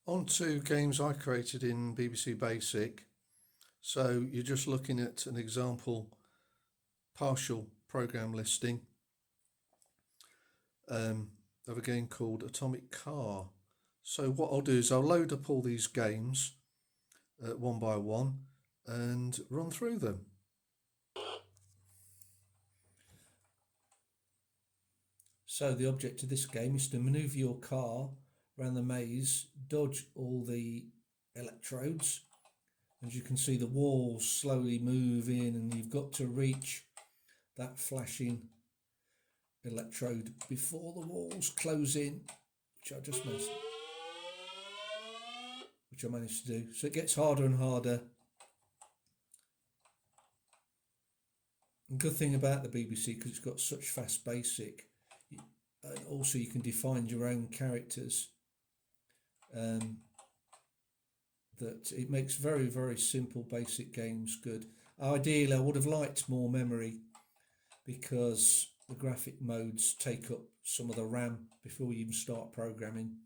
On to games I created in BBC Basic. So you're just looking at an example partial program listing of a game called Atomic Car. So what I'll do is I'll load up all these games one by one and run through them. So the object of this game is to manoeuvre your car around the maze, dodge all the electrodes. As you can see, the walls slowly move in and you've got to reach that flashing electrode before the walls close in, which I managed to do. So it gets harder and harder. The good thing about the BBC, because it's got such fast basic, and also you can define your own characters, that it makes very, very simple basic games good. Ideally, I would have liked more memory because the graphic modes take up some of the RAM before you even start programming.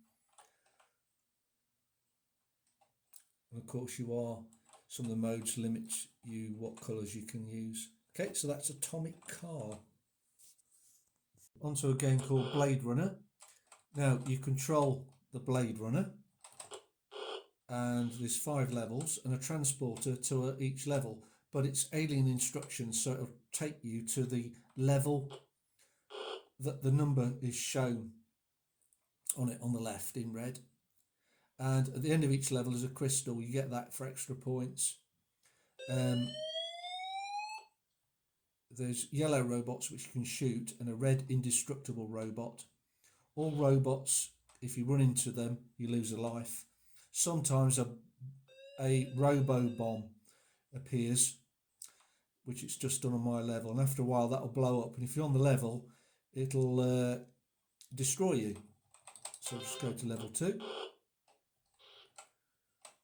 And of course some of the modes limit you what colours you can use. Okay, so that's Atomic Car. Onto a game called Blade Runner. Now you control the Blade Runner and there's 5 levels and a transporter to each level, but it's alien instructions, so it'll take you to the level that the number is shown on it on the left in red, and at the end of each level is a crystal. You get that for extra points. There's yellow robots which you can shoot and a red indestructible robot. All robots, if you run into them, you lose a life. Sometimes a robo bomb appears, which it's just done on my level, and after a while that'll blow up, and if you're on the level it'll destroy you. So just go to level 2,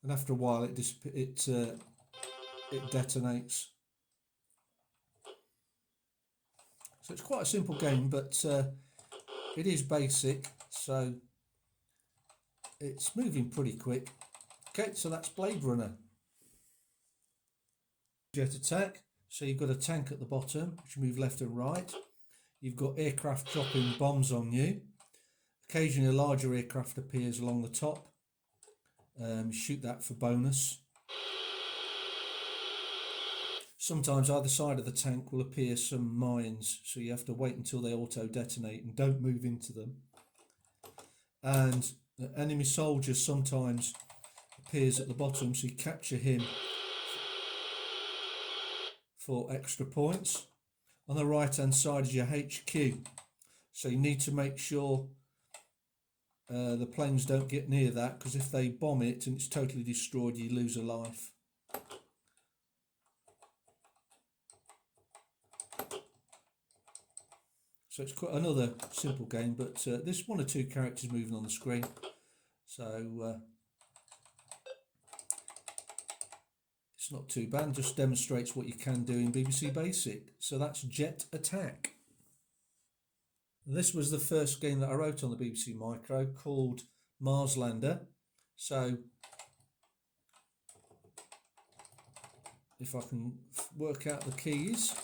and after a while it detonates. So it's quite a simple game, but it is basic, so it's moving pretty quick. Okay, so that's Blade Runner. Jet attack. So you've got a tank at the bottom, which move left and right. You've got aircraft dropping bombs on you. Occasionally a larger aircraft appears along the top. Shoot that for bonus. Sometimes either side of the tank will appear some mines, so you have to wait until they auto-detonate and don't move into them. And the enemy soldier sometimes appears at the bottom, so you capture him for extra points. On the right hand side is your HQ, so you need to make sure the planes don't get near that, because if they bomb it and it's totally destroyed, you lose a life. So it's quite another simple game, but there's 1 or 2 characters moving on the screen, so it's not too bad. Just demonstrates what you can do in BBC Basic. So that's Jet Attack. And this was the first game that I wrote on the BBC Micro, called Marslander. So if I can work out the keys.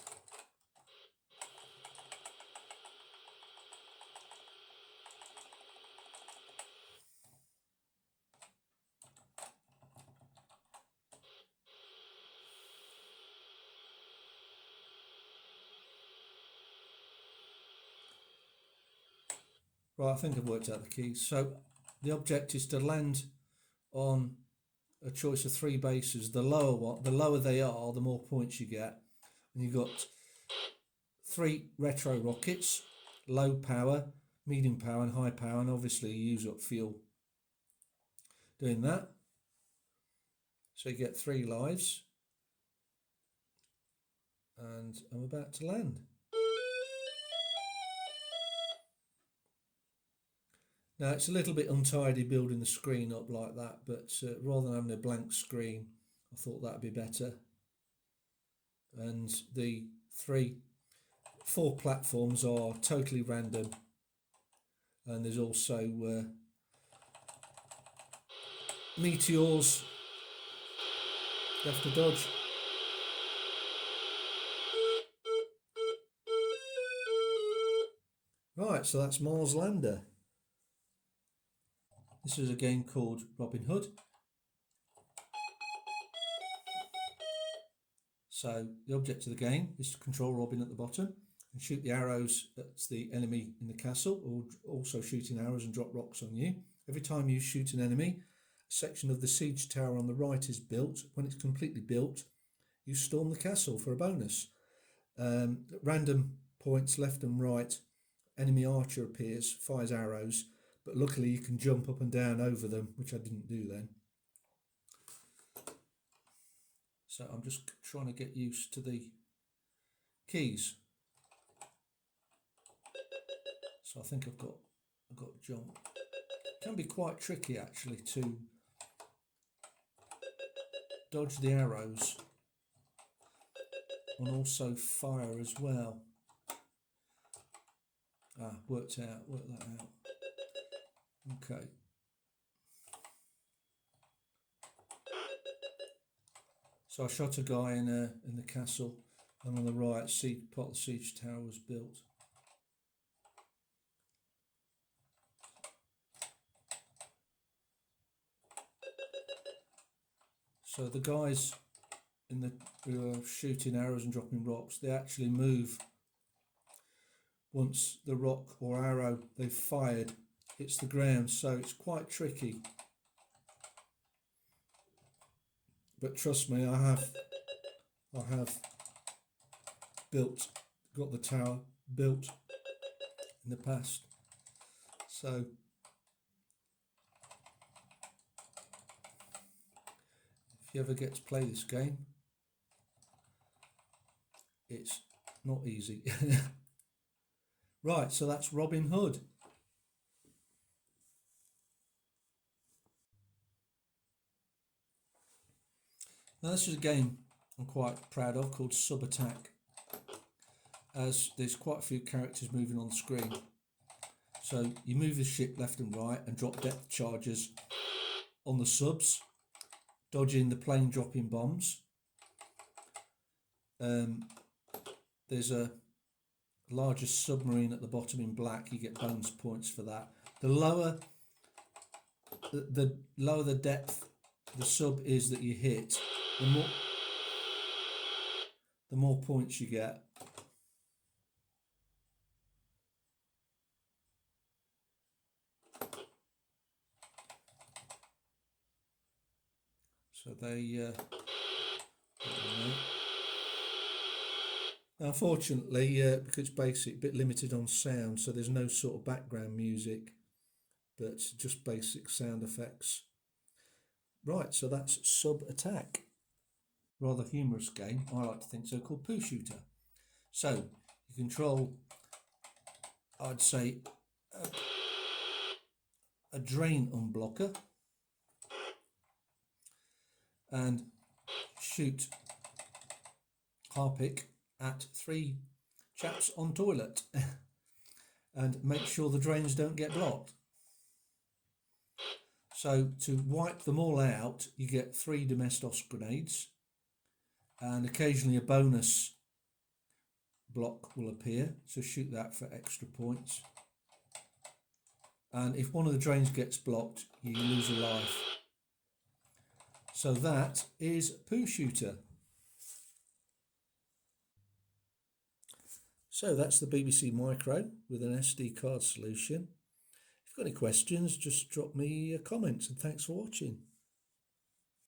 Right, I think I've worked out the keys. So the object is to land on a choice of 3 bases. The lower they are, the more points you get. And you've got 3 retro rockets, low power, medium power and high power, and obviously you use up fuel doing that. So you get 3 lives. And I'm about to land. Now it's a little bit untidy building the screen up like that, but rather than having a blank screen, I thought that'd be better. And the 4 platforms are totally random, and there's also meteors you have to dodge. Right, so that's Mars Lander. This is a game called Robin Hood. So the object of the game is to control Robin at the bottom and shoot the arrows at the enemy in the castle, or also shooting arrows and drop rocks on you. Every time you shoot an enemy, a section of the siege tower on the right is built. When it's completely built, you storm the castle for a bonus. At random points left and right, enemy archer appears, fires arrows, but luckily you can jump up and down over them, which I didn't do then. So I'm just trying to get used to the keys. So I think I've got jump. It can be quite tricky actually to dodge the arrows and also fire as well. Work that out. Okay. So I shot a guy in the castle, and on the right, part of the siege tower was built. So the guys who are shooting arrows and dropping rocks, they actually move once the rock or arrow they've fired hits the ground, so it's quite tricky. But trust me, I have got the tower built in the past. So if you ever get to play this game, it's not easy. Right, so that's Robin Hood. Now this is a game I'm quite proud of called Sub Attack, as there's quite a few characters moving on the screen. So you move the ship left and right and drop depth charges on the subs, dodging the plane dropping bombs. There's a largest submarine at the bottom in black, you get bonus points for that. The lower the depth the sub is that you hit, the more points you get. So they unfortunately, because it's basic, a bit limited on sound, so there's no sort of background music, but just basic sound effects. Right, so that's Sub Attack. Rather humorous game, I like to think so, called Poo Shooter. So you control, I'd say, a drain unblocker and shoot Harpic at 3 chaps on toilet and make sure the drains don't get blocked. So to wipe them all out, you get 3 Domestos grenades, and occasionally a bonus block will appear, so shoot that for extra points. And if one of the drains gets blocked, you lose a life. So that is Poo Shooter. So that's the BBC Micro with an SD card solution. If you've got any questions, just drop me a comment, and thanks for watching.